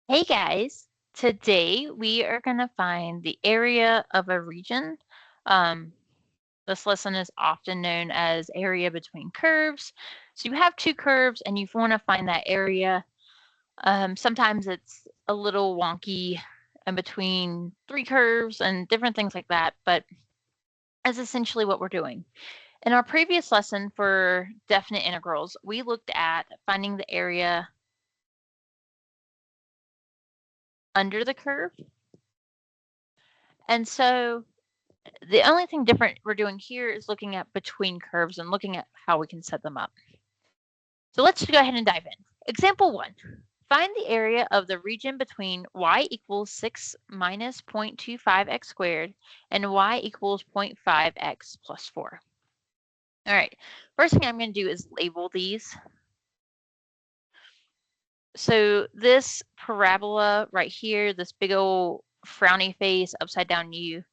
Hey guys, today we are going to find the area of a region. Um, this lesson is often known as area between curves. So you have two curves and you want to find that area. Sometimes it's a little wonky in between three curves and different things like that, but that's essentially what we're doing. In our previous lesson for definite integrals, we looked at finding the area under the curve. And so the only thing different we're doing here is looking at between curves and looking at how we can set them up. So let's go ahead and dive in. Example 1. Find the area of the region between y equals 6 minus 0.25x squared and y equals 0.5x plus 4. All right, first thing I'm going to do is label these. So this parabola right here, this big old frowny face upside down U,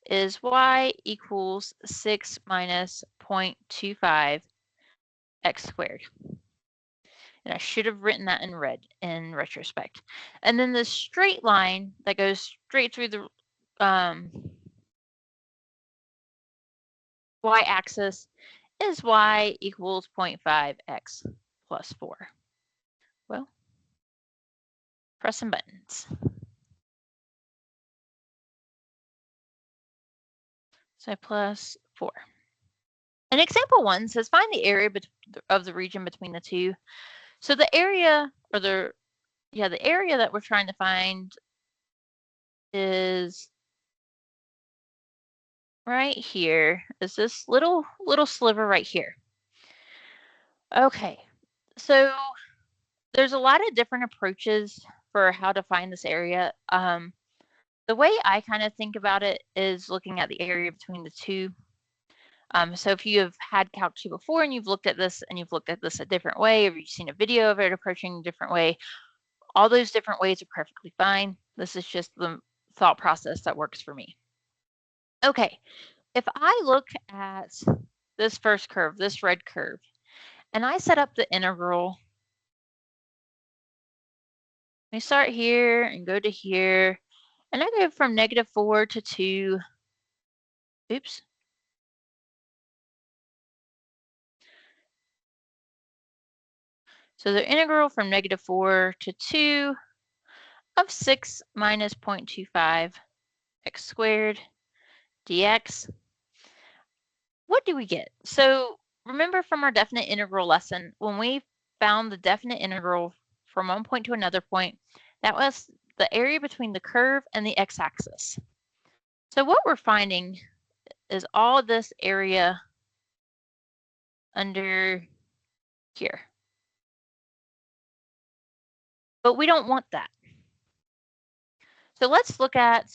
is y equals 6 minus 0.25 x squared. And I should have written that in red in retrospect. And then the straight line that goes straight through the y-axis is y equals 0.5x plus 4. Well, pressing buttons. So plus 4. And example 1 says find the area of the region between the two. So the area, or the area that we're trying to find is right here. Is this little sliver right here. Okay, so there's a lot of different approaches for how to find this area. The way I kind of think about it is looking at the area between the two. So if you have had Calc 2 before and you've looked at this a different way, or you've seen a video of it approaching a different way, all those different ways are perfectly fine. This is just the thought process that works for me. Okay, if I look at this first curve, this red curve, and I set up the integral, we start here and go to here, and I go from -4 to 2. Oops. So the integral from -4 to 2 of 6 minus 0.25 x squared dx. What do we get? So remember from our definite integral lesson, when we found the definite integral from one point to another point, that was the area between the curve and the x-axis. So what we're finding is all this area under here. But we don't want that. So let's look at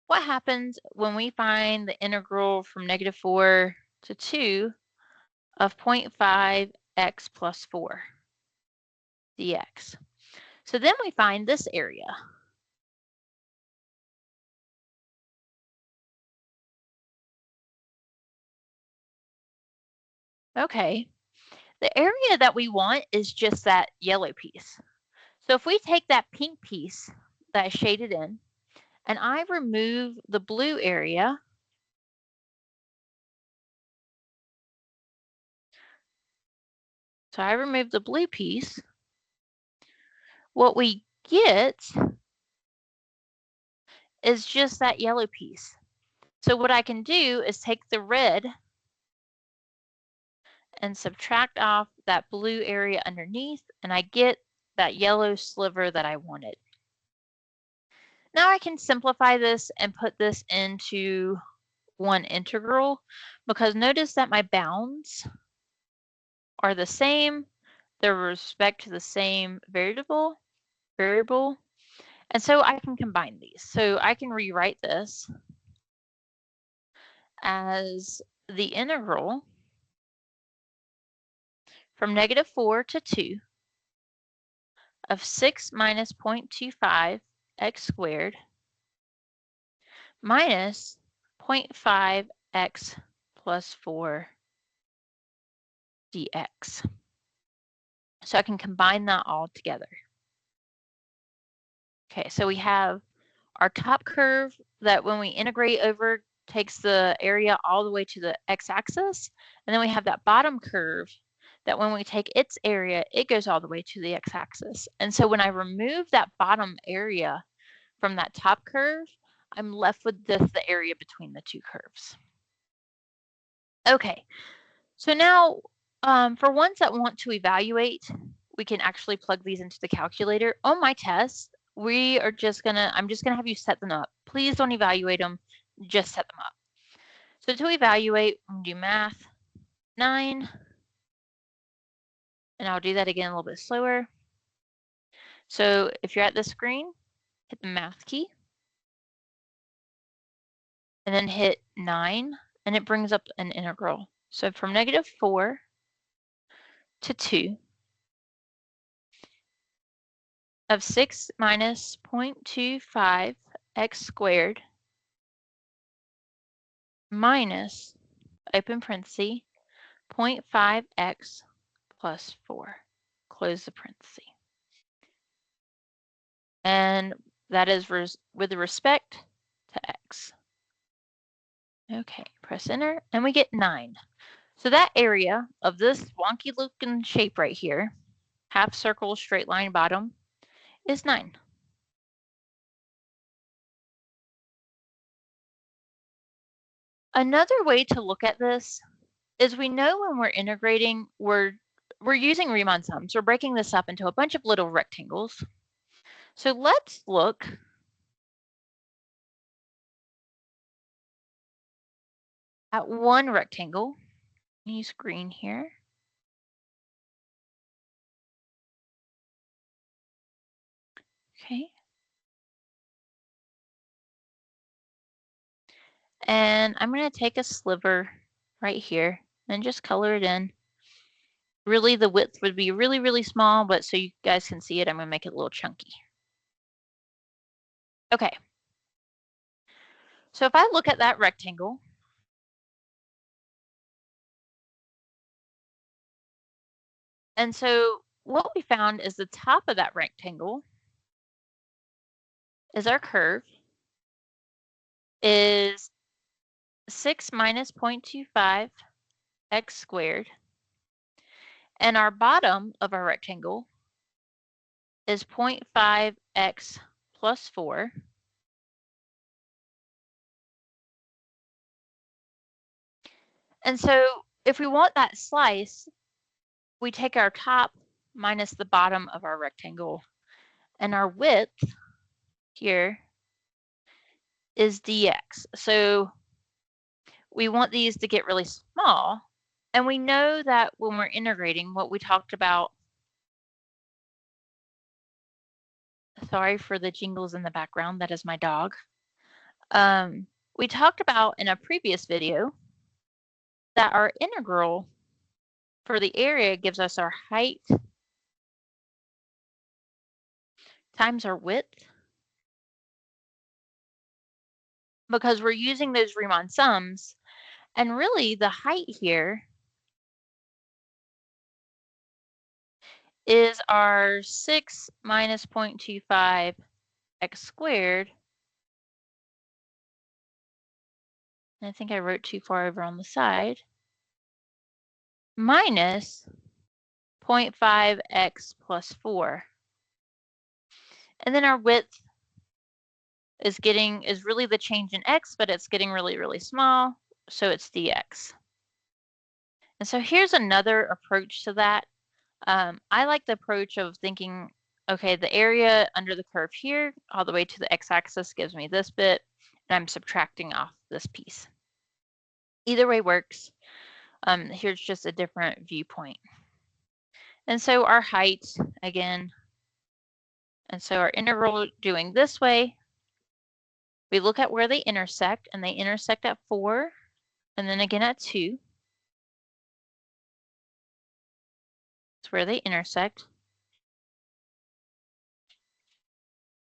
what happens when we find the integral from -4 to 2 of 0.5x plus 4 dx. So then we find this area. Okay, the area that we want is just that yellow piece. So if we take that pink piece that I shaded in, and I remove the blue area, so I remove the blue piece, what we get is just that yellow piece. So what I can do is take the red and subtract off that blue area underneath, and I get that yellow sliver that I wanted. Now I can simplify this and put this into one integral, because notice that my bounds are the same. They're with respect to the same variable, and so I can combine these. So I can rewrite this as the integral from -4 to 2 of 6 minus 0.25 x squared minus 0.5 x plus 4 dx. So I can combine that all together. Okay, so we have our top curve that when we integrate over takes the area all the way to the x-axis, and then we have that bottom curve that when we take its area, it goes all the way to the x-axis. And so when I remove that bottom area from that top curve, I'm left with the area between the two curves. Okay, so now for ones that want to evaluate, we can actually plug these into the calculator. On my test, I'm just gonna have you set them up. Please don't evaluate them, just set them up. So to evaluate, I'm gonna do math 9, and I'll do that again a little bit slower. So if you're at the screen, hit the math key, and then hit 9, and it brings up an integral. So from -4 to 2 of 6 minus 0.25 x squared minus, open parenthesis, 0.5x plus 4, close the parenthesis. And that is with respect to x. Okay, press enter, and we get 9. So that area of this wonky looking shape right here, half circle, straight line bottom, is 9. Another way to look at this is we know when we're integrating, we're using Riemann sums. We're breaking this up into a bunch of little rectangles. So let's look at one rectangle. Use green here. Okay. And I'm going to take a sliver right here and just color it in. Really, the width would be really, really small, but so you guys can see it, I'm going to make it a little chunky. Okay. So if I look at that rectangle, and so what we found is the top of that rectangle is our curve, is 6 minus 0.25 x squared, and our bottom of our rectangle is 0.5 x plus 4. And so if we want that slice, we take our top minus the bottom of our rectangle, and our width here is dx. So we want these to get really small, and we know that when we're integrating, what we talked about, sorry for the jingles in the background, that is my dog. We talked about in a previous video that our integral for the area gives us our height times our width, because we're using those Riemann sums, and really the height here is our 6 minus 0.25 x squared. And I think I wrote too far over on the side, minus 0.5 x plus 4. And then our width is really the change in x, but it's getting really, really small, so it's dx. And so here's another approach to that. I like the approach of thinking, okay, the area under the curve here all the way to the x-axis gives me this bit, and I'm subtracting off this piece. Either way works. Here's just a different viewpoint. And so our height, again, and so our integral doing this way, we look at where they intersect, and they intersect at 4, and then again at 2. That's where they intersect.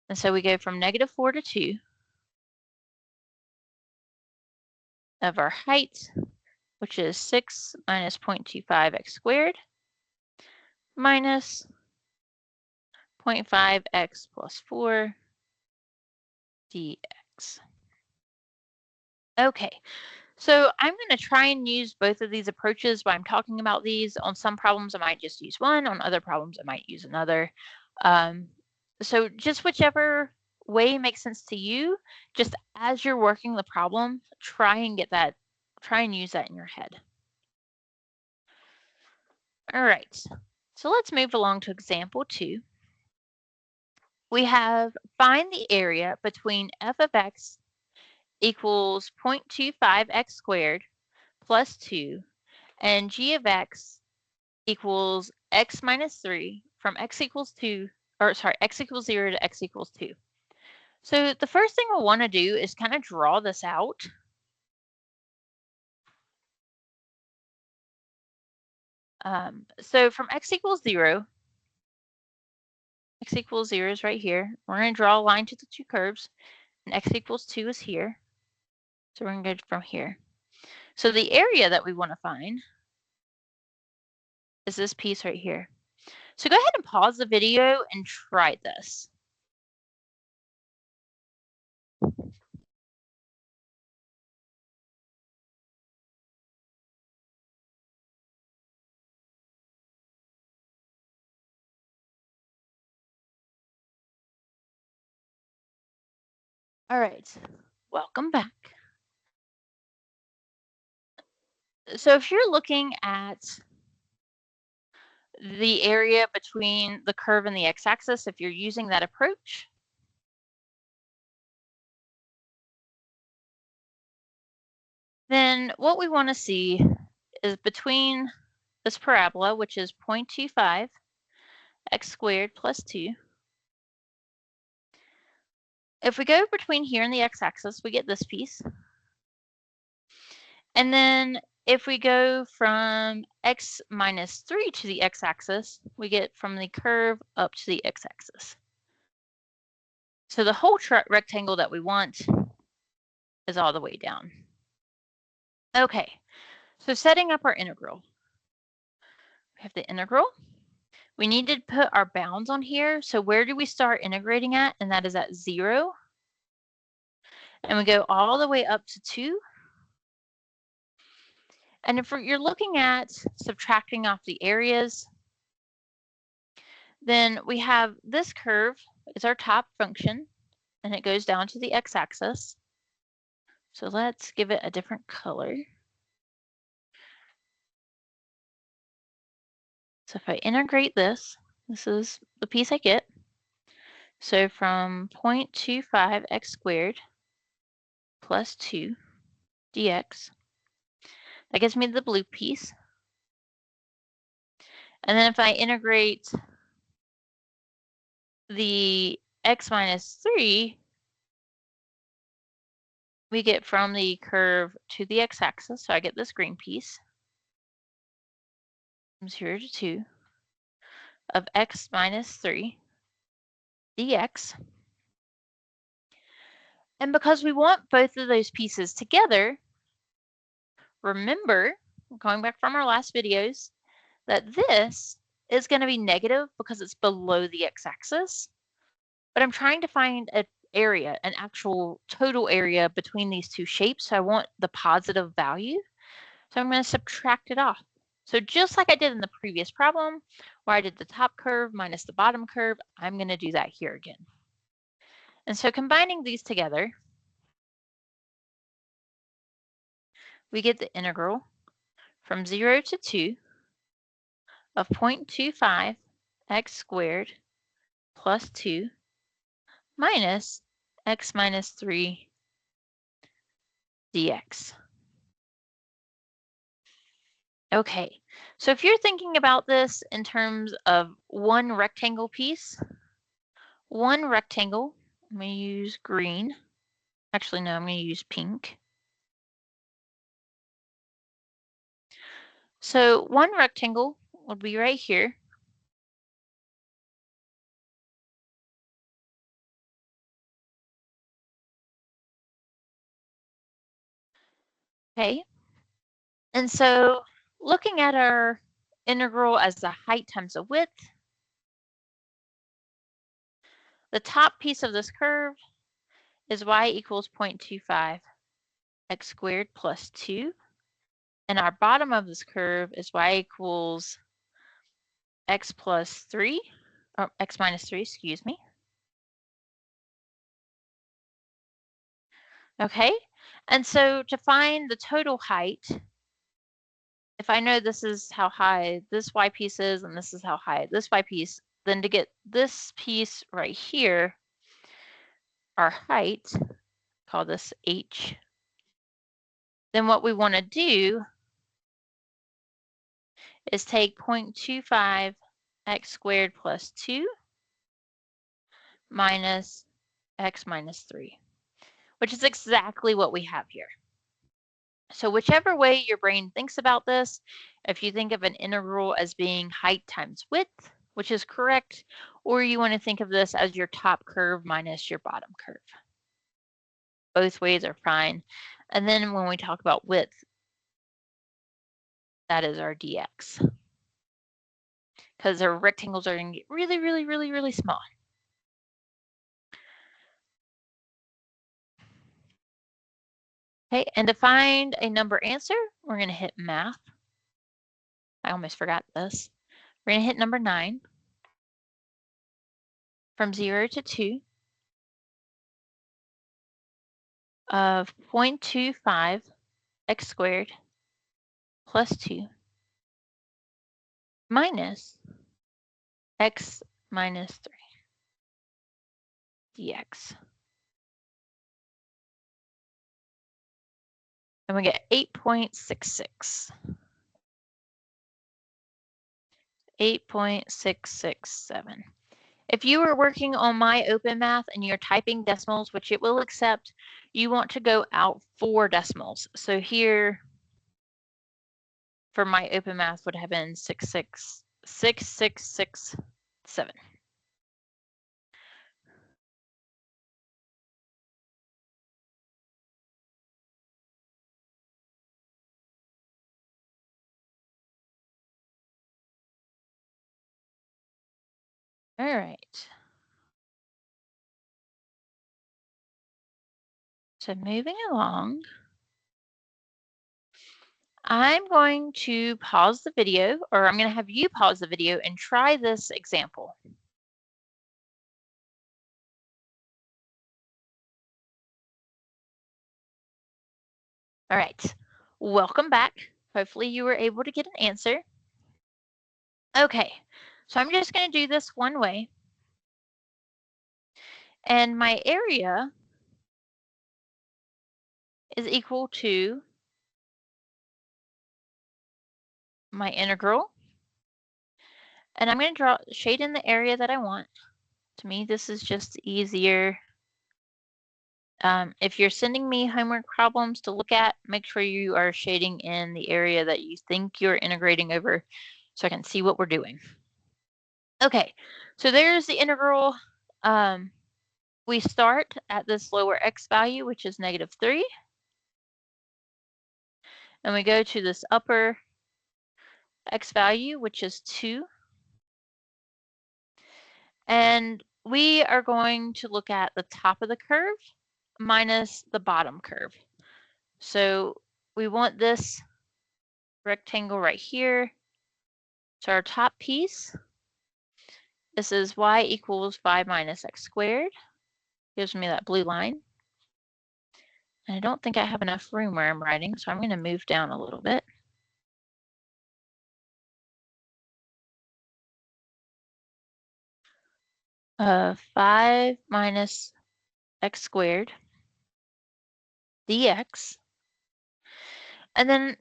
And so we go from -4 to 2 of our height, which is 6 minus 0.25 x squared minus 0.5 x plus 4 dx. Okay, so I'm going to try and use both of these approaches while I'm talking about these. On some problems, I might just use one. On other problems, I might use another. So just whichever way makes sense to you, just as you're working the problem, try and use that in your head. All right, so let's move along to example 2. We have find the area between f of x equals 0.25x squared plus 2 and g of x equals x minus 3 from x equals 0 to x equals 2. So the first thing we'll want to do is kind of draw this out. So from x equals 0, x equals 0 is right here. We're going to draw a line to the two curves, and x equals 2 is here. So we're going to go from here. So the area that we want to find is this piece right here. So go ahead and pause the video and try this. All right, welcome back. So if you're looking at the area between the curve and the x-axis, if you're using that approach, then what we want to see is between this parabola, which is 0.25 x squared plus 2. If we go between here and the x-axis, we get this piece. And then if we go from x minus 3 to the x-axis, we get from the curve up to the x-axis. So the whole rectangle that we want is all the way down. Okay, so setting up our integral. We have the integral. We need to put our bounds on here. So where do we start integrating at? And that is at 0. And we go all the way up to 2. And if you're looking at subtracting off the areas, then we have this curve is our top function, and it goes down to the x-axis. So let's give it a different color. So if I integrate this, this is the piece I get. So from 0.25 x squared plus 2 dx, that gives me the blue piece. And then if I integrate the x minus 3, we get from the curve to the x-axis, so I get this green piece, from 0 to 2, of x minus 3 dx. And because we want both of those pieces together, remember, going back from our last videos, that this is going to be negative because it's below the x-axis. But I'm trying to find an area, an actual total area between these two shapes. So I want the positive value. So I'm going to subtract it off. So just like I did in the previous problem, where I did the top curve minus the bottom curve, I'm going to do that here again. And so combining these together, we get the integral from 0 to 2 of 0.25 x squared plus 2 minus x minus 3 dx. Okay, so if you're thinking about this in terms of one rectangle piece, one rectangle, I'm going to use green. Actually, no, I'm going to use pink. So one rectangle will be right here. Okay, and so looking at our integral as the height times the width, the top piece of this curve is y equals 0.25 x squared plus 2. And our bottom of this curve is y equals x plus 3, or x minus 3, excuse me. Okay, and so to find the total height, if I know this is how high this y piece is and this is how high this y piece, then to get this piece right here, our height, call this h, then what we want to do is take 0.25 x squared plus 2 minus x minus 3, which is exactly what we have here. So whichever way your brain thinks about this, if you think of an integral as being height times width, which is correct, or you want to think of this as your top curve minus your bottom curve. Both ways are fine. And then when we talk about width, that is our dx. Because our rectangles are going to get really, really, really, really small. Okay, and to find a number answer, we're going to hit math. I almost forgot this. We're going to hit number 9 from 0 to 2 of 0.25 x squared plus 2 minus x minus 3 dx. And we get 8.66. 8.667. If you are working on My Open Math and you're typing decimals, which it will accept, you want to go out 4 decimals. So here for My Open Math would have been 6667. All right. So moving along, I'm going to pause the video, or I'm going to have you pause the video and try this example. All right, welcome back. Hopefully you were able to get an answer. Okay, so I'm just going to do this one way. And my area is equal to my integral. And I'm going to draw shade in the area that I want. To me, this is just easier. If you're sending me homework problems to look at, make sure you are shading in the area that you think you're integrating over so I can see what we're doing. Okay, so there's the integral. We start at this lower x value, which is -3. And we go to this upper x value, which is 2. And we are going to look at the top of the curve minus the bottom curve. So we want this rectangle right here. So our top piece, this is y equals 5 minus x squared. Gives me that blue line. And I don't think I have enough room where I'm writing, so I'm going to move down a little bit. Uh, 5 minus x squared dx. And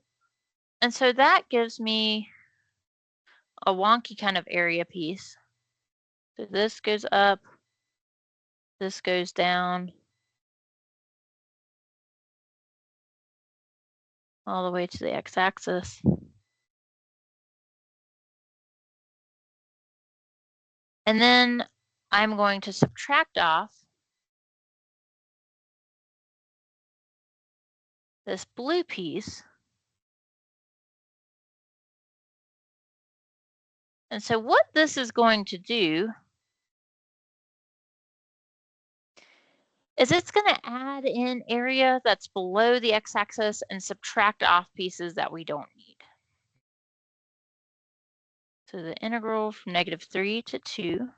so that gives me a wonky kind of area piece. So this goes up, this goes down, all the way to the x-axis. And then I'm going to subtract off this blue piece. And so what this is going to do is it's going to add in area that's below the x-axis and subtract off pieces that we don't need. So the integral from -3 to 2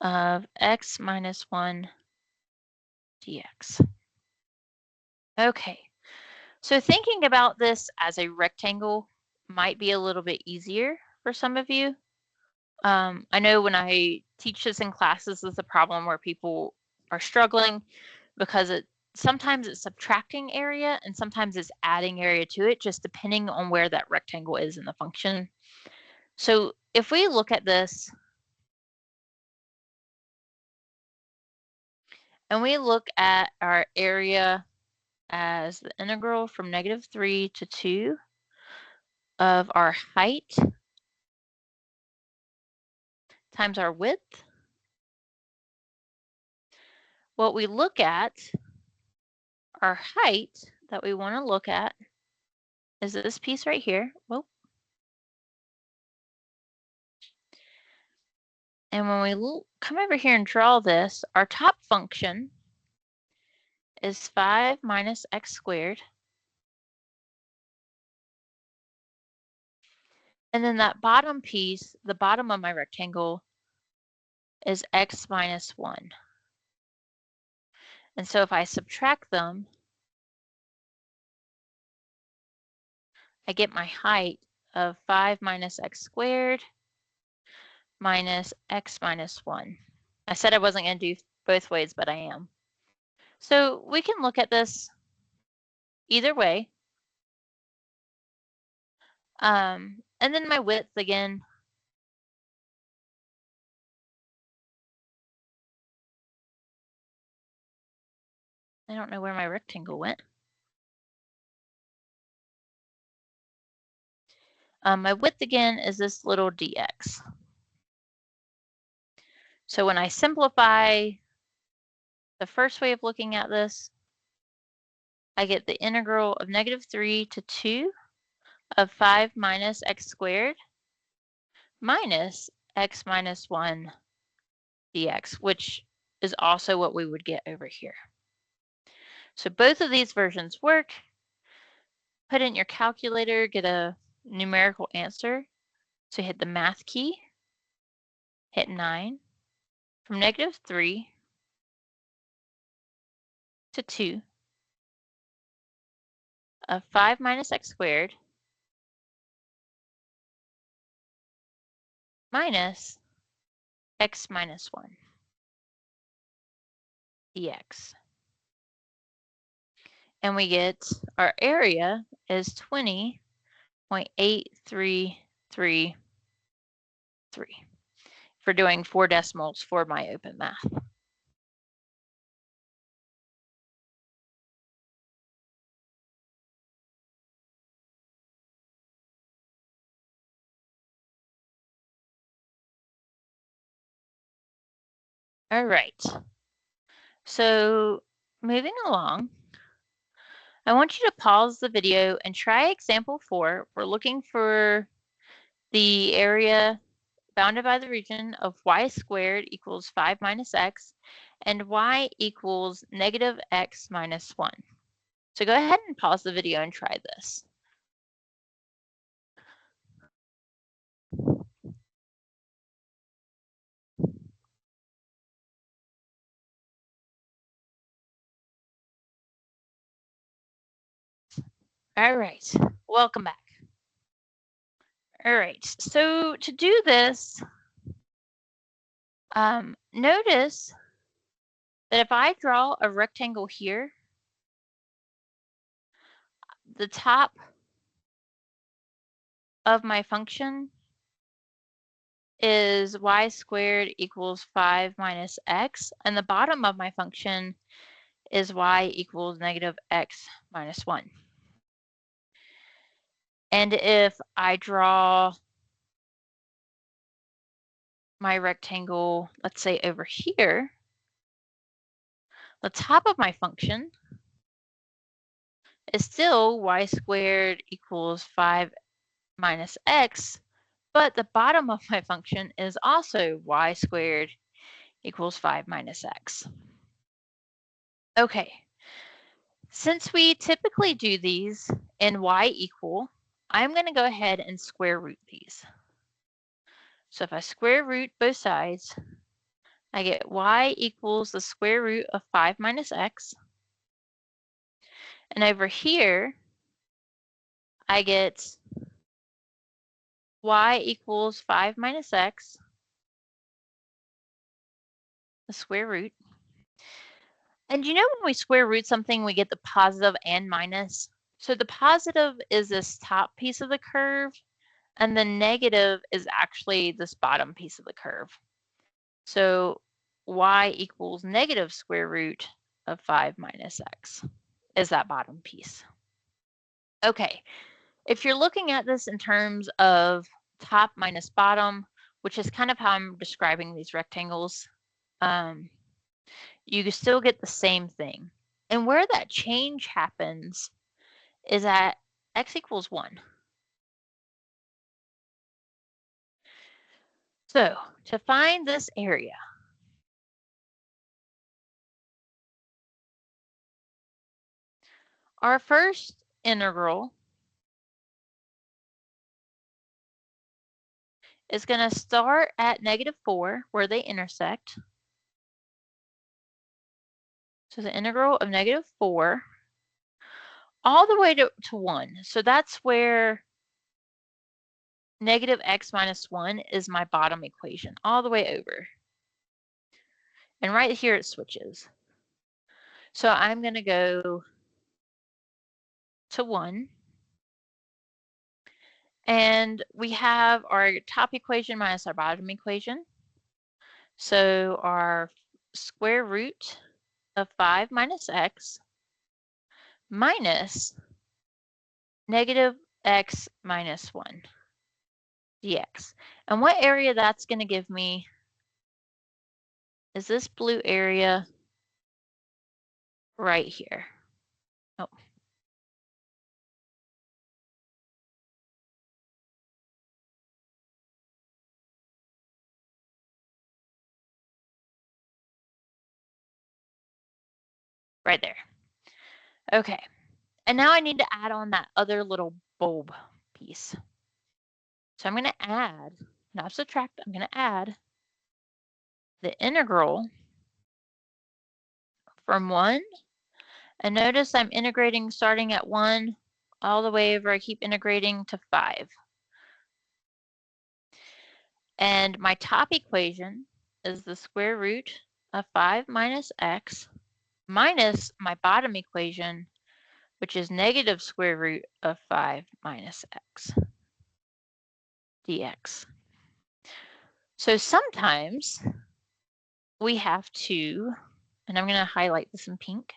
of x minus 1 dx. Okay, so thinking about this as a rectangle might be a little bit easier for some of you. I know when I teach this in classes, this is a problem where people are struggling because sometimes it's subtracting area and sometimes it's adding area to it, just depending on where that rectangle is in the function. So if we look at this and we look at our area as the integral from -3 to 2 of our height times our width, what we look at, our height that we want to look at is this piece right here. Whoa. And when we come over here and draw this, our top function is 5 minus x squared. And then that bottom piece, the bottom of my rectangle, is x minus 1. And so if I subtract them, I get my height of 5 minus x squared minus x minus 1. I said I wasn't going to do both ways, but I am. So we can look at this either way. And then my width again. I don't know where my rectangle went. My width again is this little dx. So when I simplify the first way of looking at this, I get the integral of -3 to 2 of 5 minus x squared minus x minus 1 dx, which is also what we would get over here. So both of these versions work. Put in your calculator, get a numerical answer. So hit the math key, hit 9. From -3 to 2 of 5 minus x squared minus x minus 1 dx. And we get our area is 20.8333 for doing 4 decimals for my open math. All right. So moving along, I want you to pause the video and try example 4. We're looking for the area bounded by the region of y squared equals 5 minus x and y equals -x minus 1. So go ahead and pause the video and try this. All right, welcome back. All right, so to do this, notice that if I draw a rectangle here, the top of my function is y squared equals 5 minus x, and the bottom of my function is y equals -x minus 1. And if I draw my rectangle, let's say over here, the top of my function is still y squared equals 5 minus x, but the bottom of my function is also y squared equals 5 minus x. Okay, since we typically do these in y equal, I'm going to go ahead and square root these. So if I square root both sides, I get y equals the square root of 5 minus x. And over here, I get y equals 5 minus x, the square root. And you know when we square root something, we get the positive and minus? So the positive is this top piece of the curve, and the negative is actually this bottom piece of the curve. So y equals negative square root of 5 minus x is that bottom piece. Okay, if you're looking at this in terms of top minus bottom, which is kind of how I'm describing these rectangles, you still get the same thing. And where that change happens is at x equals 1. So to find this area, our first integral is going to start at -4 where they intersect. So the integral of -4 all the way to 1. So that's where negative x minus 1 is my bottom equation, all the way over. And right here it switches. So I'm going to go to 1. And we have our top equation minus our bottom equation. So our square root of 5 minus x minus negative x minus 1 dx. And what area that's going to give me is this blue area right here. Oh. Right there. Okay. And now I need to add on that other little bulb piece. So I'm going to add, not subtract, I'm going to add the integral from 1. And notice I'm integrating starting at 1 all the way over. I keep integrating to 5. And my top equation is the square root of 5 minus x minus my bottom equation, which is negative square root of 5 minus x dx. So sometimes we have to, and I'm going to highlight this in pink,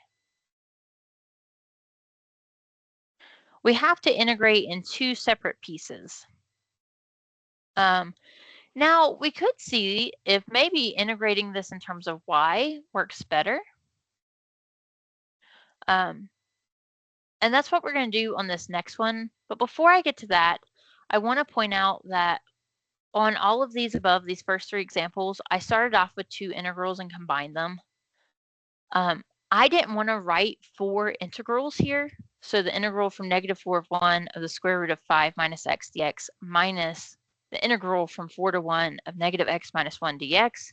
we have to integrate in 2 separate pieces. Now, we could see if maybe integrating this in terms of y works better. And that's what we're going to do on this next one. But before I get to that, I want to point out that on all of these above, these first 3 examples, I started off with 2 integrals and combined them. I didn't want to write 4 integrals here. So the integral from -4 of 1 of the square root of 5 minus x dx minus the integral from 4 to 1 of negative x minus 1 dx,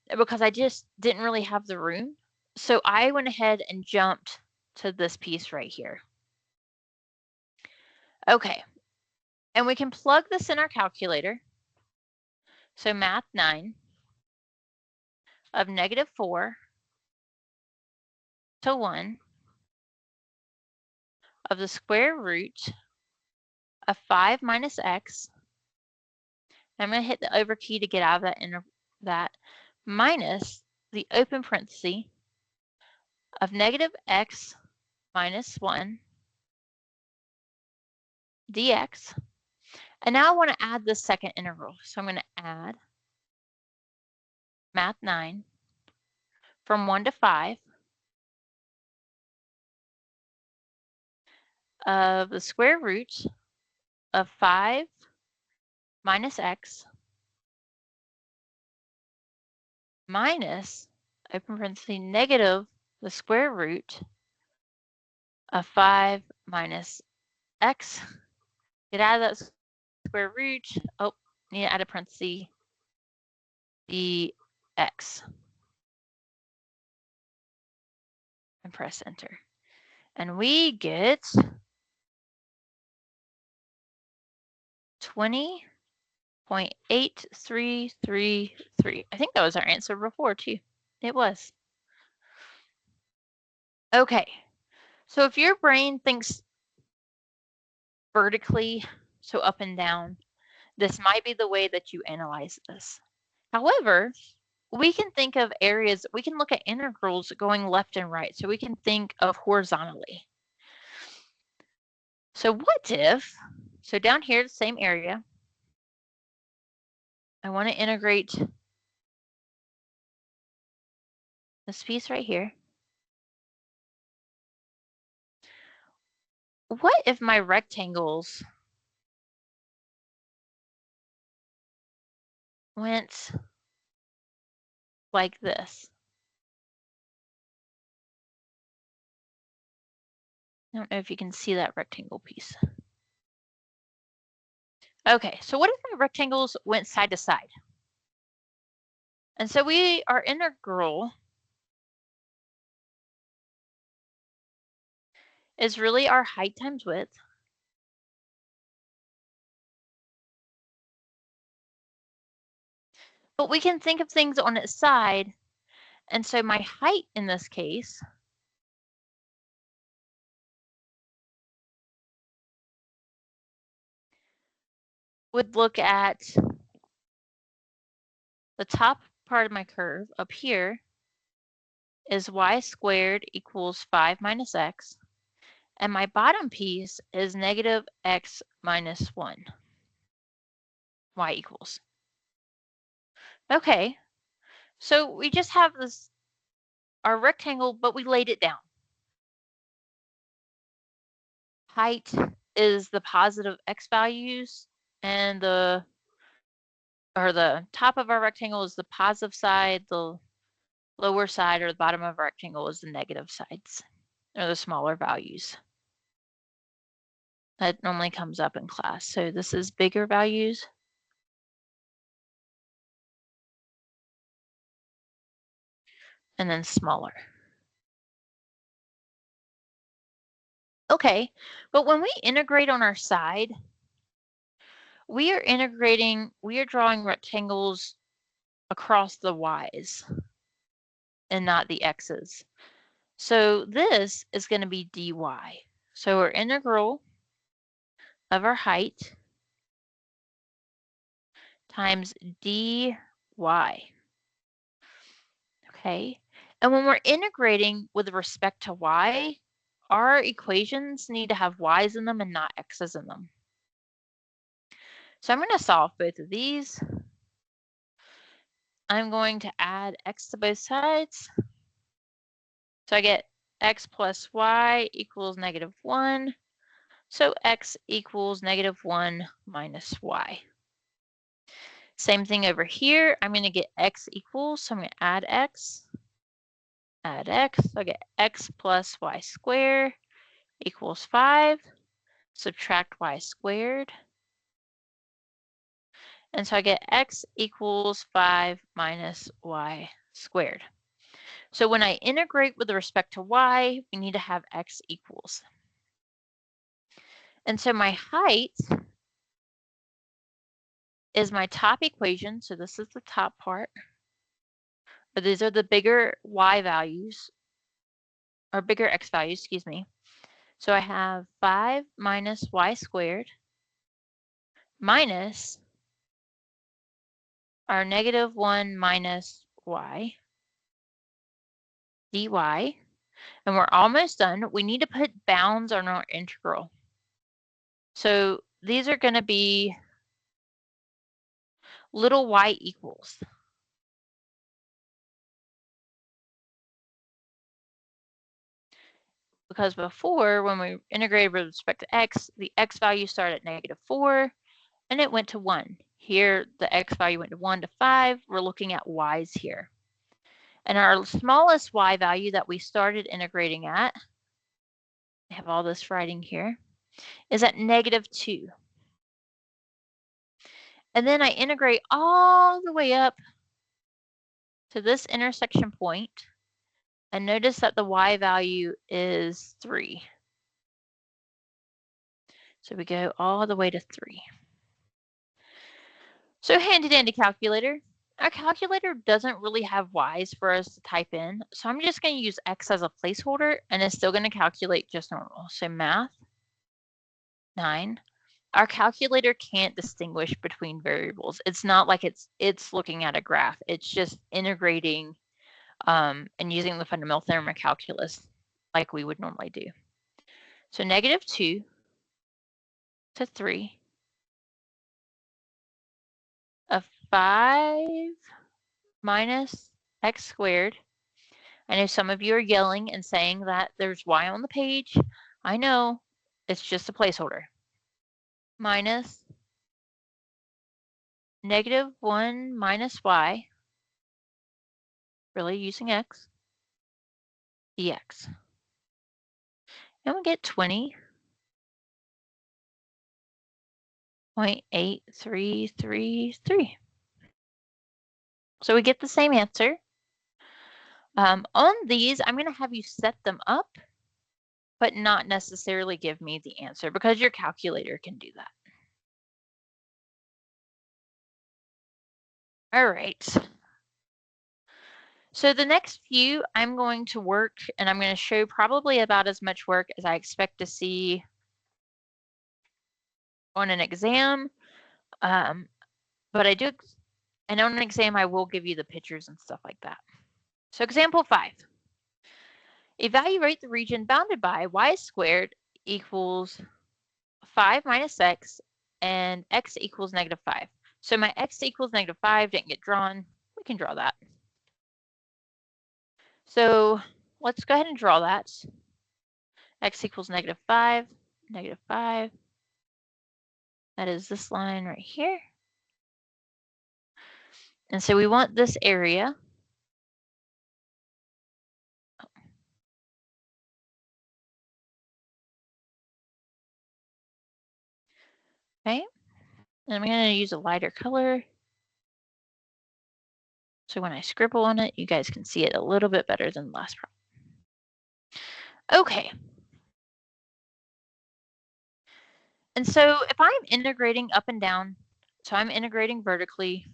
because I just didn't really have the room. So I went ahead and jumped to this piece right here. Okay, and we can plug this in our calculator. So math 9 of -4 to 1 of the square root of 5 minus x. I'm going to hit the over key to get out of that minus the open parenthesis of negative x minus 1 dx. And now I want to add the second integral. So I'm going to add math 9 from 1 to 5 of the square root of 5 minus x minus, open parenthesis, negative the square root of 5 minus x. Get out of that square root. Oh, need to add a parenthesis, dx. And press enter. And we get 20.8333. I think that was our answer before too. It was. Okay. So if your brain thinks vertically, so up and down, this might be the way that you analyze this. However, we can think of areas, we can look at integrals going left and right. So we can think of horizontally. So what if, so down here, the same area, I want to integrate this piece right here. What if my rectangles went like this? I don't know if you can see that rectangle piece. Okay, so what if my rectangles went side to side? And so our integral is really our height times width. But we can think of things on its side. And so my height in this case would look at the top part of my curve up here is y squared equals 5 minus x. And my bottom piece is negative x minus 1. Y equals. Okay, so we just have this, our rectangle, but we laid it down. Height is the positive x values, and the top of our rectangle is the positive side, the lower side or the bottom of our rectangle is the negative sides, or the smaller values. That normally comes up in class. So this is bigger values. And then smaller. Okay, but when we integrate on our side, we are drawing rectangles across the y's and not the x's. So this is going to be dy. So our integral of our height times dy. Okay, and when we're integrating with respect to y, our equations need to have y's in them and not x's in them. So I'm going to solve both of these. I'm going to add x to both sides. So I get x plus y equals negative 1. So x equals negative 1 minus y. Same thing over here. I'm going to get x equals, so I'm going to add x. Add x. So I get x plus y squared equals 5. Subtract y squared. And so I get x equals 5 minus y squared. So when I integrate with respect to y, we need to have x equals. And so my height is my top equation. So this is the top part. But these are the bigger y values, or bigger x values, excuse me. So I have 5 minus y squared minus our negative 1 minus y dy. And we're almost done. We need to put bounds on our integral. So these are going to be little y equals. Because before, when we integrated with respect to x, the x value started at negative 4, and it went to 1. Here, the x value went to 1 to 5. We're looking at y's here. And our smallest y value that we started integrating at, I have all this writing here, is at -2. And then I integrate all the way up to this intersection point, and notice that the y value is 3. So we go all the way to 3. So handy dandy calculator. Our calculator doesn't really have y's for us to type in, so I'm just going to use x as a placeholder, and it's still going to calculate just normal. So math 9. Our calculator can't distinguish between variables. It's not like it's looking at a graph. It's just integrating and using the fundamental theorem of calculus like we would normally do. So -2 to 3 of 5 minus x squared. I know some of you are yelling and saying that there's y on the page. I know, it's just a placeholder. Minus -1 minus y, really using x, dx. And we get 20.8333. So we get the same answer. On these, I'm going to have you set them up, but not necessarily give me the answer because your calculator can do that. All right. So the next few I'm going to work, and I'm going to show probably about as much work as I expect to see on an exam. But and on an exam, I will give you the pictures and stuff like that. So example 5. Evaluate the region bounded by y squared equals 5 minus x and x equals -5. So my x equals -5 didn't get drawn. We can draw that. So let's go ahead and draw that. X equals -5, -5. That is this line right here. And so we want this area. Okay. And I'm going to use a lighter color. So when I scribble on it, you guys can see it a little bit better than the last problem. Okay. And so if I'm integrating up and down, so I'm integrating vertically,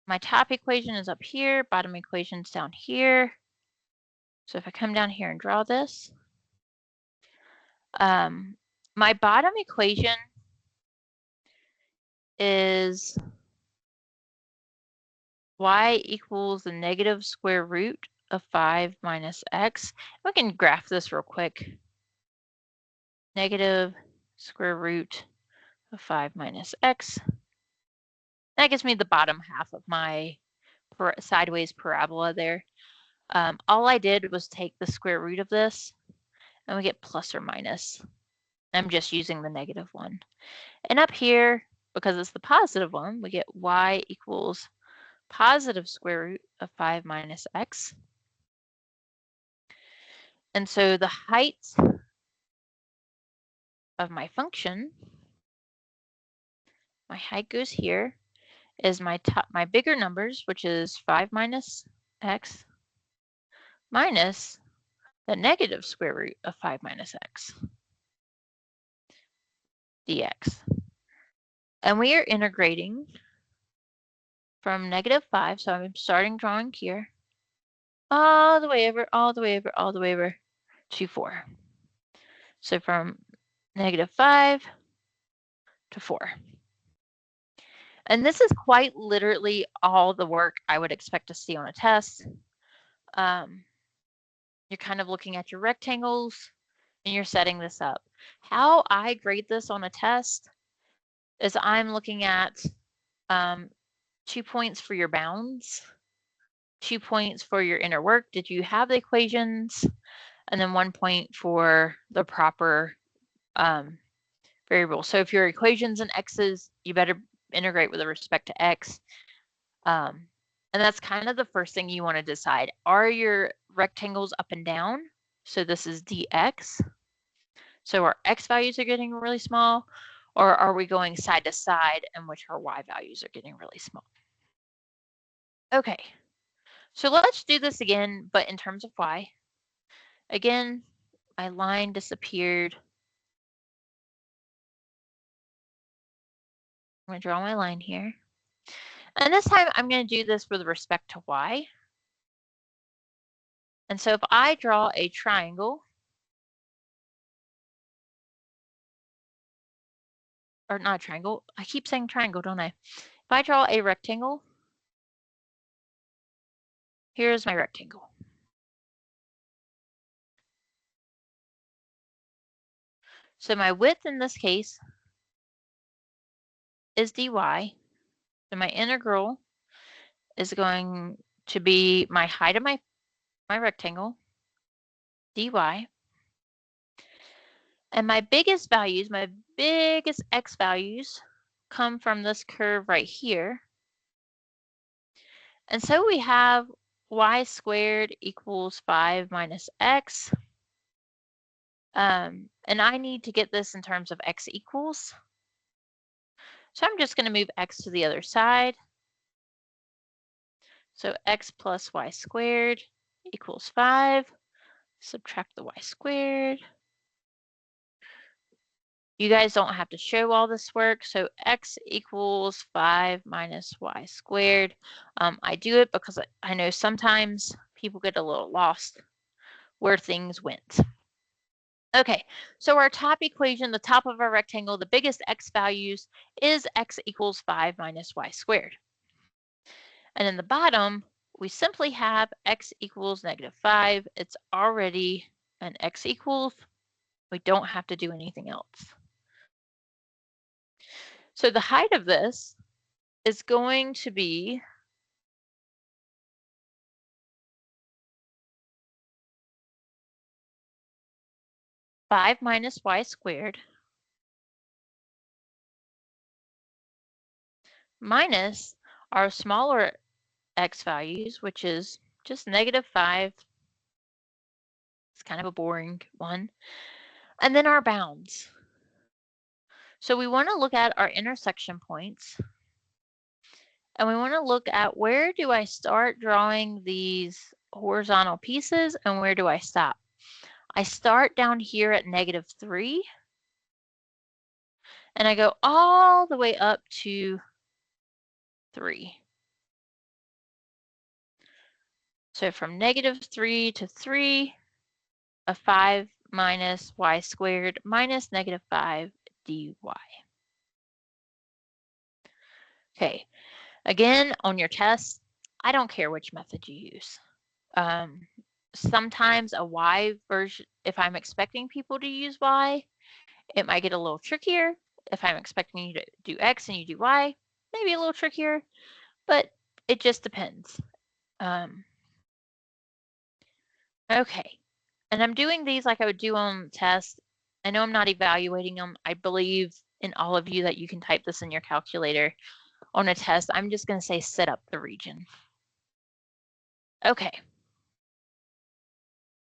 my top equation is up here, bottom equation's down here. So if I come down here and draw this, my bottom equation is y equals the negative square root of 5 minus x. We can graph this real quick. Negative square root of 5 minus x. That gives me the bottom half of my sideways parabola there. All I did was take the square root of this, and we get plus or minus. I'm just using the negative one. And up here, because it's the positive one, we get y equals positive square root of 5 minus x. And so the height of my function, my height goes here, is my bigger numbers, which is 5 minus x minus the negative square root of 5 minus x dx. And we are integrating from -5, so I'm starting drawing here, all the way over, all the way over, all the way over to 4. So from -5 to 4. And this is quite literally all the work I would expect to see on a test. You're kind of looking at your rectangles and you're setting this up. How I grade this on a test is I'm looking at 2 points for your bounds, 2 points for your inner work. Did you have the equations? And then 1 point for the proper variable. So if your equations and x's, you better integrate with respect to x. And And that's kind of the first thing you want to decide. Are your rectangles up and down? So this is dx. So our x values are getting really small, or are we going side to side in which our y values are getting really small? Okay, so let's do this again, but in terms of y. Again, my line disappeared. I'm going to draw my line here. And this time I'm going to do this with respect to y. And so if I draw a triangle, or not a triangle, I keep saying triangle, don't I? If I draw a rectangle, here's my rectangle. So my width in this case is dy. So my integral is going to be my height of my rectangle, dy. And my biggest values, my biggest x values, come from this curve right here. And so we have y squared equals 5 minus x. And I need to get this in terms of x equals. So I'm just going to move x to the other side. So x plus y squared equals 5. Subtract the y squared. You guys don't have to show all this work. So x equals 5 minus y squared. I do it because I know sometimes people get a little lost where things went. Okay, so our top equation, the top of our rectangle, the biggest x values is x equals 5 minus y squared. And in the bottom, we simply have x equals -5. It's already an x equals. We don't have to do anything else. So the height of this is going to be five minus y squared minus our smaller x values, which is just -5. It's kind of a boring one. And then our bounds. So we want to look at our intersection points. And we want to look at where do I start drawing these horizontal pieces and where do I stop? I start down here at -3 and I go all the way up to 3. So from -3 to 3, a 5 minus y squared minus -5 dy. Okay, again, on your test, I don't care which method you use. Sometimes a y version, if I'm expecting people to use y, it might get a little trickier. If I'm expecting you to do x and you do y, maybe a little trickier, but it just depends. Okay, and I'm doing these like I would do on tests. I know I'm not evaluating them. I believe in all of you that you can type this in your calculator on a test. I'm just going to say set up the region. Okay,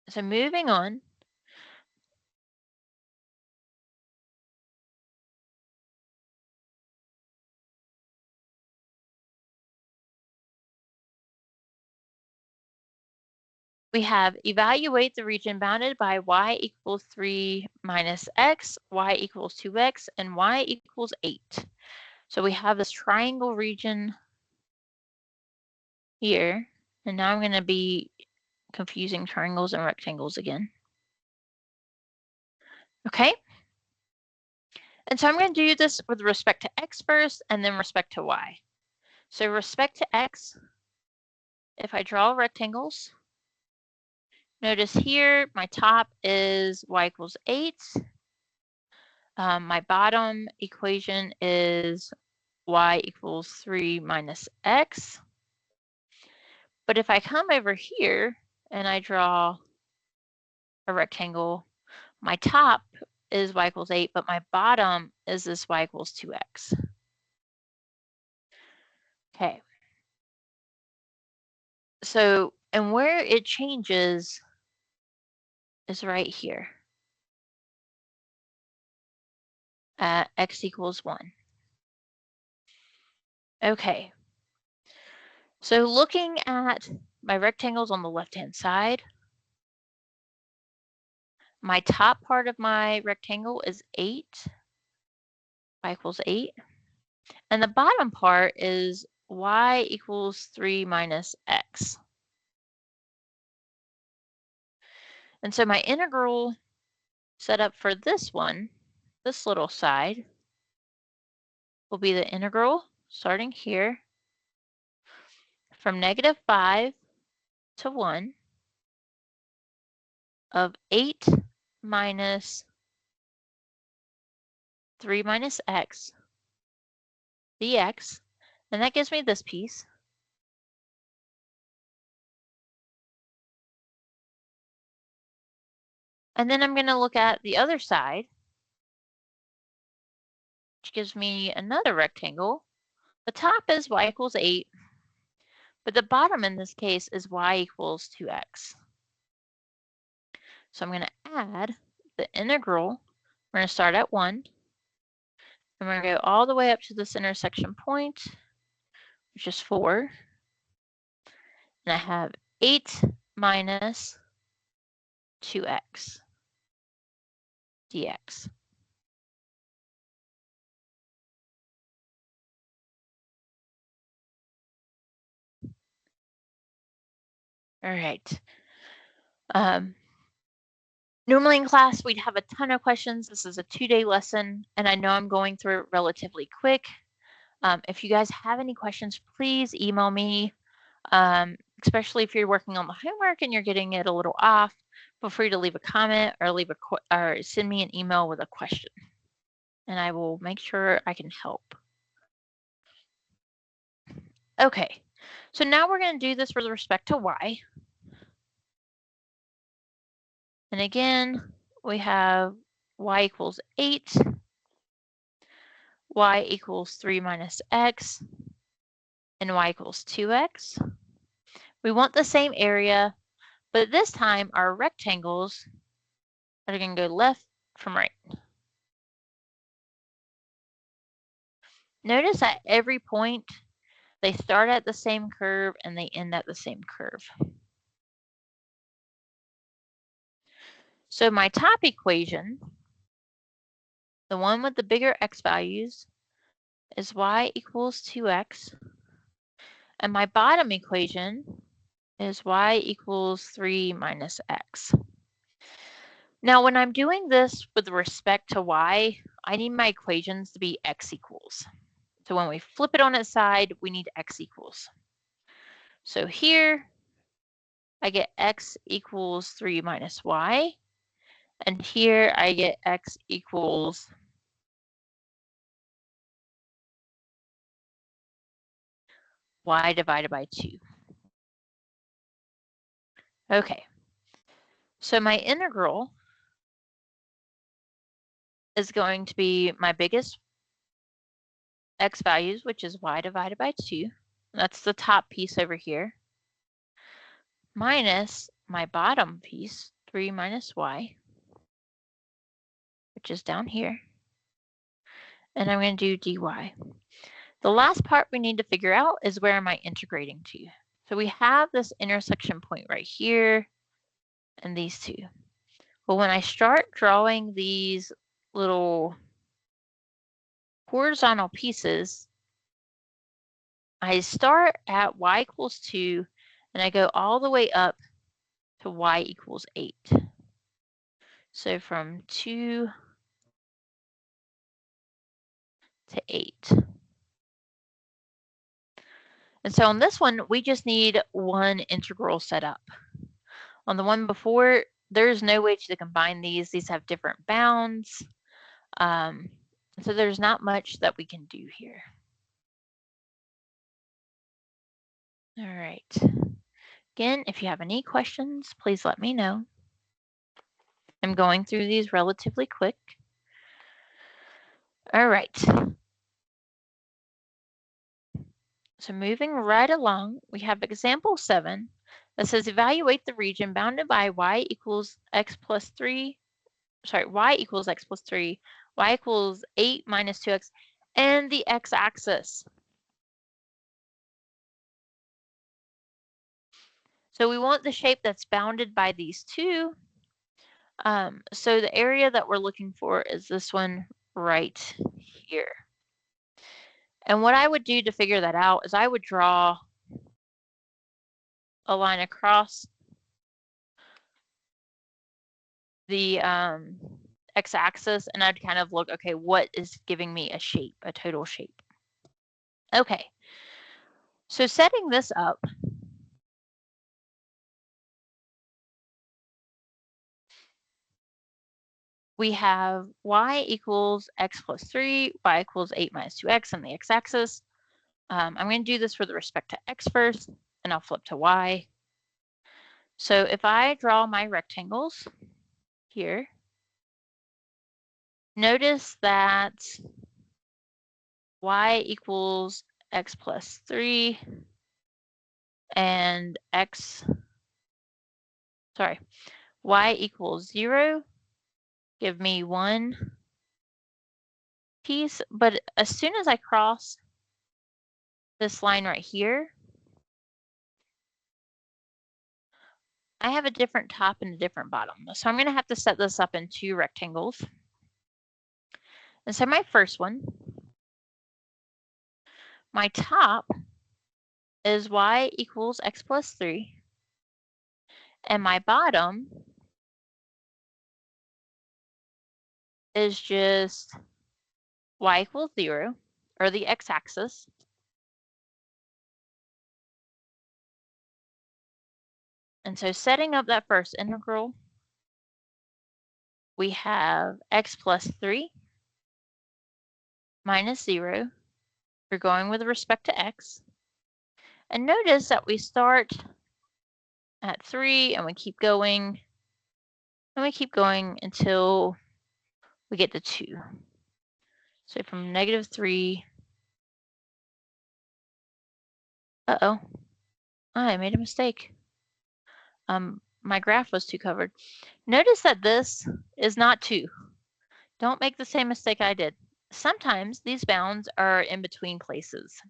so moving on. We have evaluate the region bounded by y equals 3 minus x, y equals 2x, and y equals 8. So we have this triangle region here, and now I'm going to be confusing triangles and rectangles again. Okay, and so I'm going to do this with respect to x first and then respect to y. So respect to x, if I draw rectangles, notice here my top is y equals 8. My bottom equation is y equals 3 minus x. But if I come over here and I draw a rectangle, my top is y equals 8, but my bottom is this y equals 2x. Okay. So, and where it changes is right here at x equals 1. Okay, so looking at my rectangles on the left-hand side, my top part of my rectangle is 8, y equals 8. And the bottom part is y equals 3 minus x. And so my integral set up for this one, this little side, will be the integral starting here from -5 to 1 of 8 minus 3 minus x dx. And that gives me this piece. And then I'm going to look at the other side, which gives me another rectangle. The top is y equals 8, but the bottom in this case is y equals 2x. So I'm going to add the integral. We're going to start at 1, and we're going to go all the way up to this intersection point, which is 4. And I have 8 minus 2x dx. All right. Normally in class, we'd have a ton of questions. This is a 2-day lesson, and I know I'm going through it relatively quick. If you guys have any questions, please email me, especially if you're working on the homework and you're getting it a little off. Feel free to leave a comment or send me an email with a question, and I will make sure I can help. Okay, so now we're going to do this with respect to y. And again, we have y equals 8, y equals 3 minus x, and y equals 2x. We want the same area, but this time our rectangles are going to go left from right. Notice at every point, they start at the same curve and they end at the same curve. So my top equation, the one with the bigger x values, is y equals 2x. And my bottom equation is y equals 3 minus x. Now, when I'm doing this with respect to y, I need my equations to be x equals. So when we flip it on its side, we need x equals. So here, I get x equals 3 minus y. And here I get x equals y divided by 2. Okay, so my integral is going to be my biggest x values, which is y divided by 2. That's the top piece over here, minus my bottom piece, 3 minus y, which is down here. And I'm going to do dy. The last part we need to figure out is where am I integrating to. So we have this intersection point right here and these two. Well, when I start drawing these little horizontal pieces, I start at y equals 2 and I go all the way up to y equals 8. So from 2 to 8. And so on this one, we just need one integral set up. On the one before, there's no way to combine these. These have different bounds. So there's not much that we can do here. All right. Again, if you have any questions, please let me know. I'm going through these relatively quick. All right. So moving right along, we have example 7 that says evaluate the region bounded by y equals x plus 3, y equals x plus 3, y equals 8 minus 2x, and the x-axis. So we want the shape that's bounded by these two. So the area that we're looking for is this one right here. And what I would do to figure that out is I would draw a line across the x-axis, and I'd kind of look, okay, what is giving me a shape, a total shape? Okay, so setting this up, we have y equals x plus 3, y equals 8 minus 2x on the x-axis. I'm going to do this with respect to x first, and I'll flip to y. So if I draw my rectangles here, notice that y equals x plus 3 and y equals 0, give me one piece, but as soon as I cross this line right here, I have a different top and a different bottom. So I'm going to have to set this up in two rectangles. And so my first one, my top is y equals x plus 3, and my bottom is just y equals 0, or the x-axis. And so setting up that first integral, we have x plus 3 minus 0. We're going with respect to x. And notice that we start at 3 and we keep going, until we get to 2. So from negative 3, I made a mistake. My graph was too covered. Notice that this is not 2. Don't make the same mistake I did. Sometimes these bounds are in between places.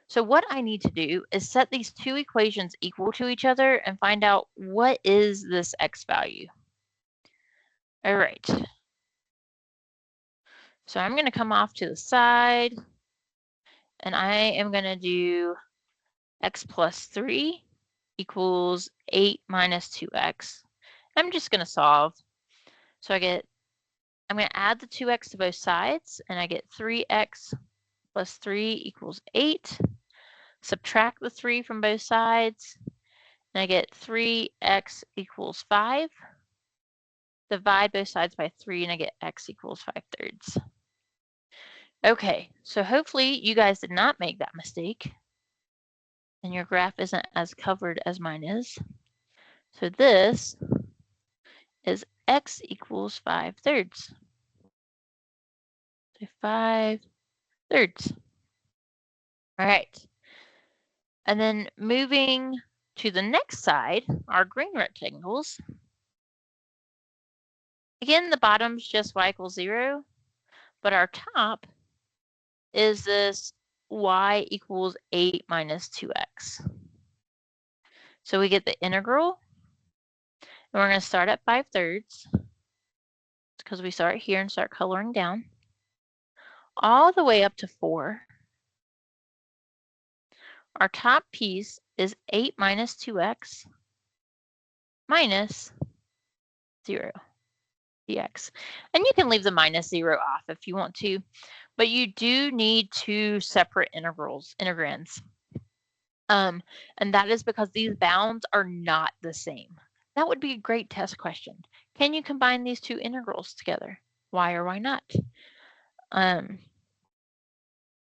So what I need to do is set these two equations equal to each other and find out what is this x value. All right. So I'm going to come off to the side, and I am going to do x plus 3 equals 8 minus 2x. I'm just going to solve. So I'm going to add the 2x to both sides, and I get 3x plus 3 equals 8. Subtract the 3 from both sides, and I get 3x equals 5. Divide both sides by 3, and I get x equals 5/3. Okay, so hopefully you guys did not make that mistake, and your graph isn't as covered as mine is. So this is x equals 5/3. So 5/3. All right. And then moving to the next side, our green rectangles. Again, the bottom's just y equals 0, but our top is this y equals 8 minus 2x. So we get the integral, and we're going to start at 5/3, because we start here and start coloring down, all the way up to 4. Our top piece is 8 minus 2x minus 0 dx. And you can leave the minus 0 off if you want to, but you do need two separate integrands. And that is because these bounds are not the same. That would be a great test question. Can you combine these two integrals together? Why or why not?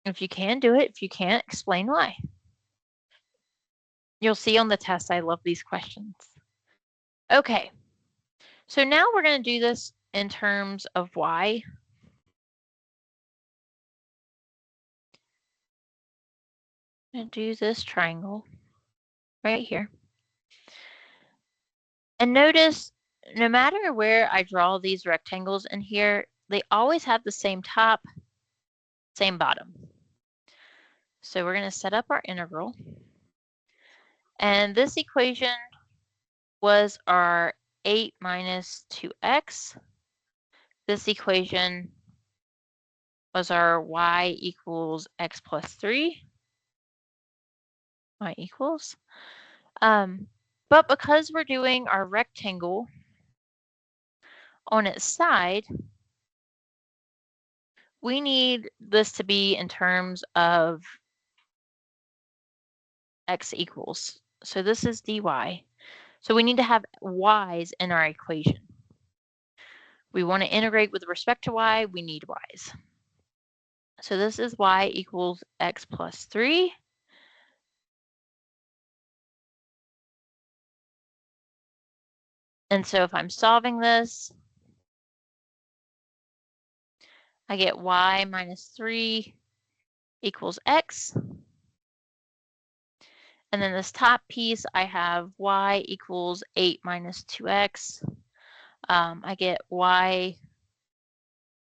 If you can, do it. If you can't, explain why. You'll see on the test I love these questions. Okay, so now we're going to do this in terms of y. I'm gonna do this triangle right here. And notice, no matter where I draw these rectangles in here, they always have the same top, same bottom. So we're going to set up our integral. And this equation was our 8 minus 2x. This equation was our y equals x plus 3. Y equals. But because we're doing our rectangle on its side, we need this to be in terms of x equals. So this is dy. So we need to have y's in our equation. We want to integrate with respect to y, we need y's. So this is y equals x plus 3. And so if I'm solving this, I get y minus 3 equals x. And then this top piece, I have y equals 8 minus 2x. I get y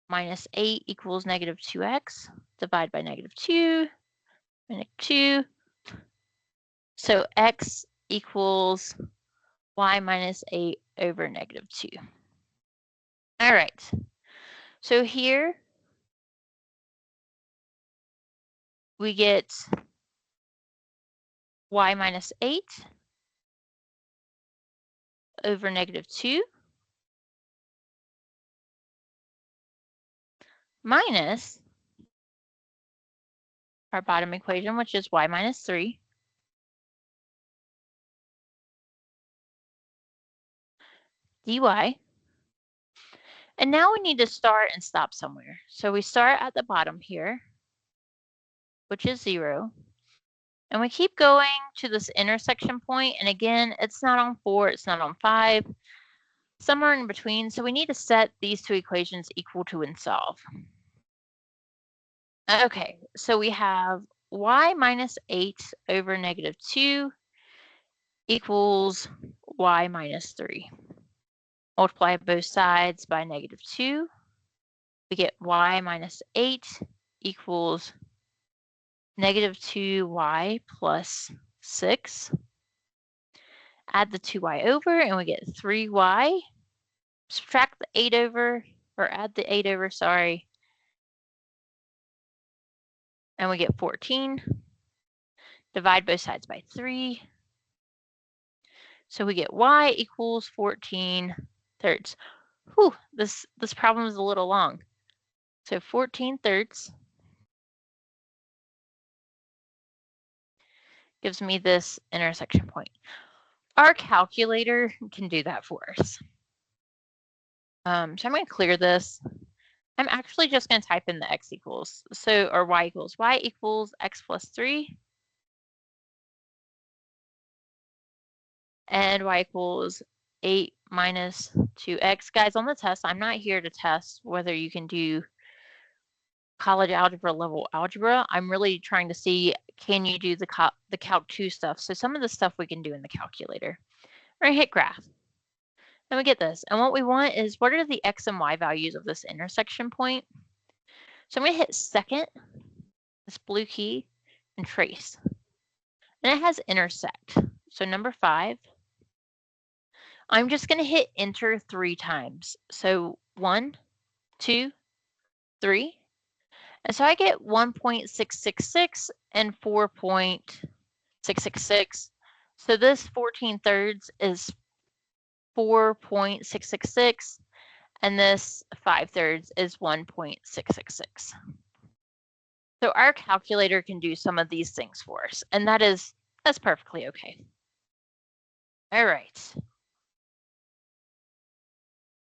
minus 8 equals negative 2x. Divide by negative 2, negative 2. So x equals y minus 8 over negative 2. All right. So here we get y minus 8 over negative 2 minus our bottom equation, which is y minus 3. dy. And now we need to start and stop somewhere. So we start at the bottom here, which is 0. And we keep going to this intersection point. And again, it's not on 4, it's not on 5, somewhere in between. So we need to set these two equations equal to and solve. Okay, so we have y minus 8 over negative 2 equals y minus 3. Multiply both sides by negative 2. We get y minus 8 equals negative 2y plus 6. Add the 2y over and we get 3y. Subtract the 8 over, or add the 8 over, sorry. And we get 14. Divide both sides by 3. So we get y equals 14 thirds. Whew, this problem is a little long. So 14 thirds gives me this intersection point. Our calculator can do that for us. So I'm going to clear this. I'm actually just going to type in the x equals, or y equals x plus 3. And y equals 8 minus 2x. Guys, on the test, I'm not here to test whether you can do college algebra level algebra. I'm really trying to see, can you do the Calc 2 stuff? So some of the stuff we can do in the calculator. We're going to hit graph. And we get this. And what we want is, what are the x and y values of this intersection point? So I'm going to hit second, this blue key, and trace. And it has intersect. So number 5. I'm just going to hit enter 3 times. So 1, 2, 3. And so I get 1.666 and 4.666. So this 14 thirds is 4.666, and this 5 thirds is 1.666. So our calculator can do some of these things for us, and that's perfectly okay. All right.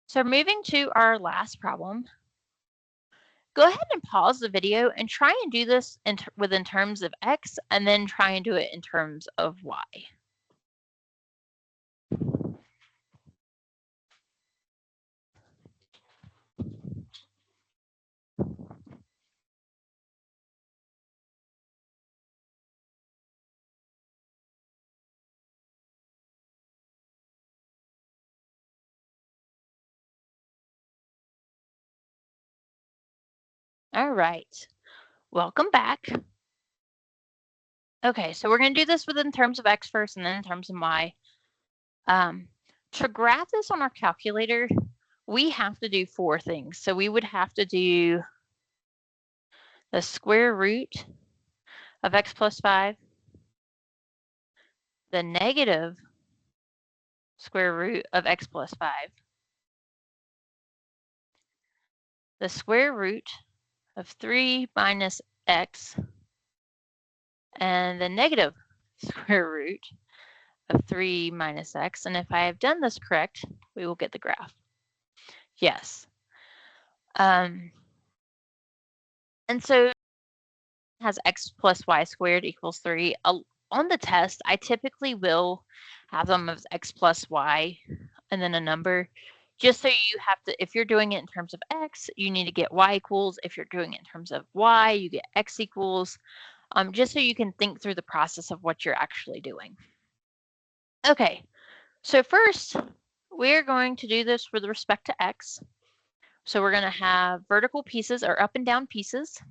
So moving to our last problem. Go ahead and pause the video and try and do this in terms of x, and then try and do it in terms of y. All right. Welcome back. Okay, so we're going to do this within terms of x first and then in terms of y. To graph this on our calculator, we have to do 4 things. So we would have to do the square root of x plus 5, the negative square root of x plus 5, the square root of 3 minus x, and the negative square root of 3 minus x. And if I have done this correct, we will get the graph. Yes. And so it has x plus y squared equals 3. On the test, I typically will have them as x plus y and then a number, just so you have to, if you're doing it in terms of x, you need to get y equals. If you're doing it in terms of y, you get x equals, just so you can think through the process of what you're actually doing. Okay, so first, we're going to do this with respect to x. So we're going to have vertical pieces or up and down pieces.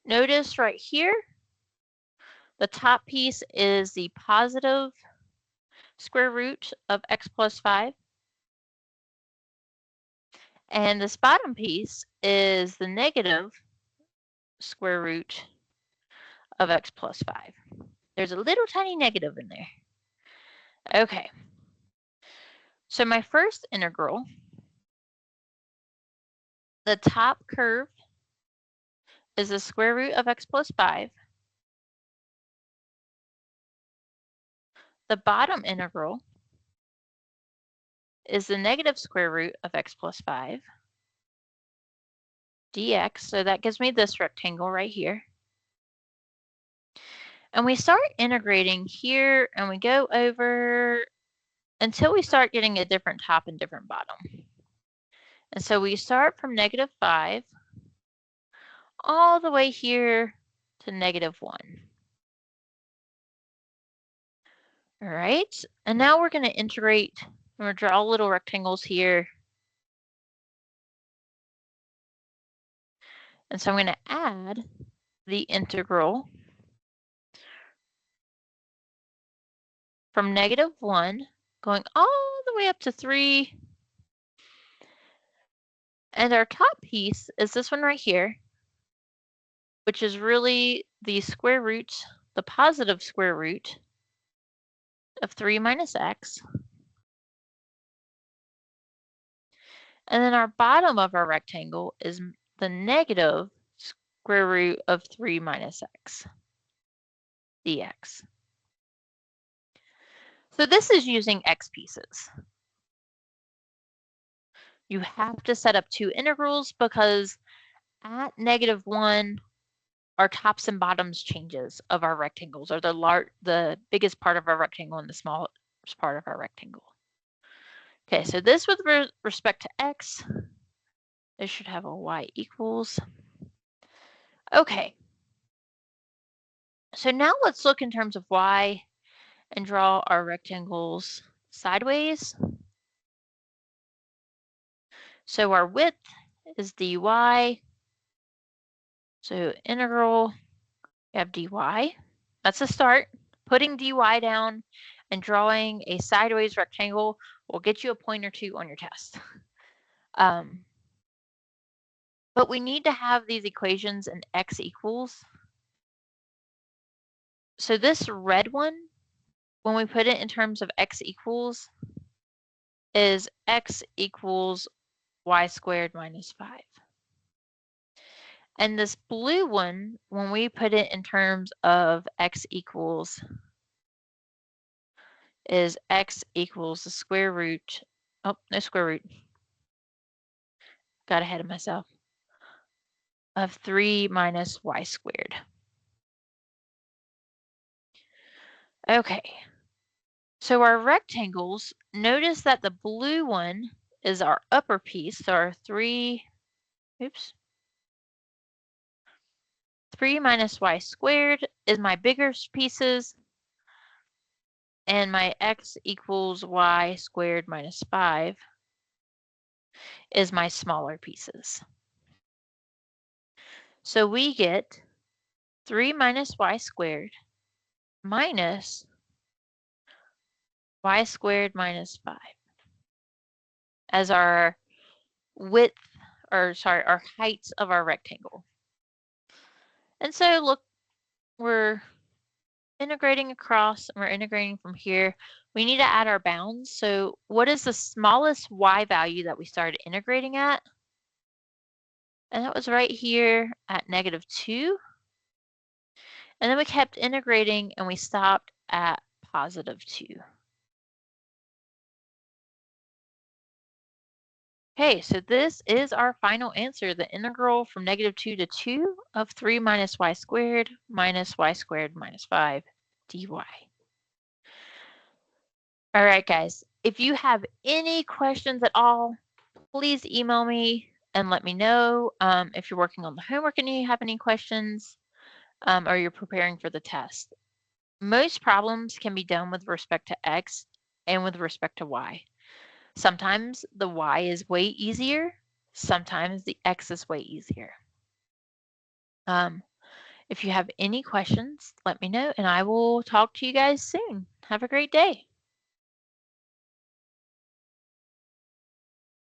Notice right here, the top piece is the positive square root of x plus 5. And this bottom piece is the negative square root of x plus 5. There's a little tiny negative in there. Okay. So my first integral, the top curve is the square root of x plus 5. The bottom integral is the negative square root of x plus 5 dx. So that gives me this rectangle right here. And we start integrating here and we go over until we start getting a different top and different bottom. And so we start from negative 5 all the way here to negative 1. All right, and now we're going to integrate. I'm going to draw little rectangles here. And so I'm going to add the integral from negative 1 going all the way up to 3. And our top piece is this one right here, which is really the square root, the positive square root of 3 minus x. And then our bottom of our rectangle is the negative square root of 3 minus x dx. So this is using x pieces. You have to set up 2 integrals because at negative 1, our tops and bottoms changes of our rectangles are the biggest part of our rectangle and the smallest part of our rectangle. Okay, so this with respect to x, this should have a y equals. Okay, so now let's look in terms of y and draw our rectangles sideways. So our width is dy. So integral, we have dy. That's a start. Putting dy down and drawing a sideways rectangle will get you a point or 2 on your test. But we need to have these equations in x equals. So this red one, when we put it in terms of x equals, is x equals y squared minus 5. And this blue one, when we put it in terms of x equals, is x equals the square root, oh, no square root, got ahead of myself, of 3 minus y squared. Okay, so our rectangles, notice that the blue one is our upper piece, so our 3 minus y squared is my bigger pieces, and my x equals y squared minus 5 is my smaller pieces. So we get 3 minus y squared minus y squared minus 5 as our width, or sorry, our heights of our rectangle. And so look, we're integrating across, and we're integrating from here. We need to add our bounds. So what is the smallest y value that we started integrating at? And that was right here at -2. And then we kept integrating and we stopped at +2. Okay, so this is our final answer, the integral from -2 to 2 of 3 minus y squared minus y squared minus 5 dy. All right, guys, if you have any questions at all, please email me and let me know. If you're working on the homework and you have any questions, or you're preparing for the test. Most problems can be done with respect to x and with respect to y. Sometimes the y is way easier. Sometimes the x is way easier. If you have any questions, let me know and I will talk to you guys soon. Have a great day.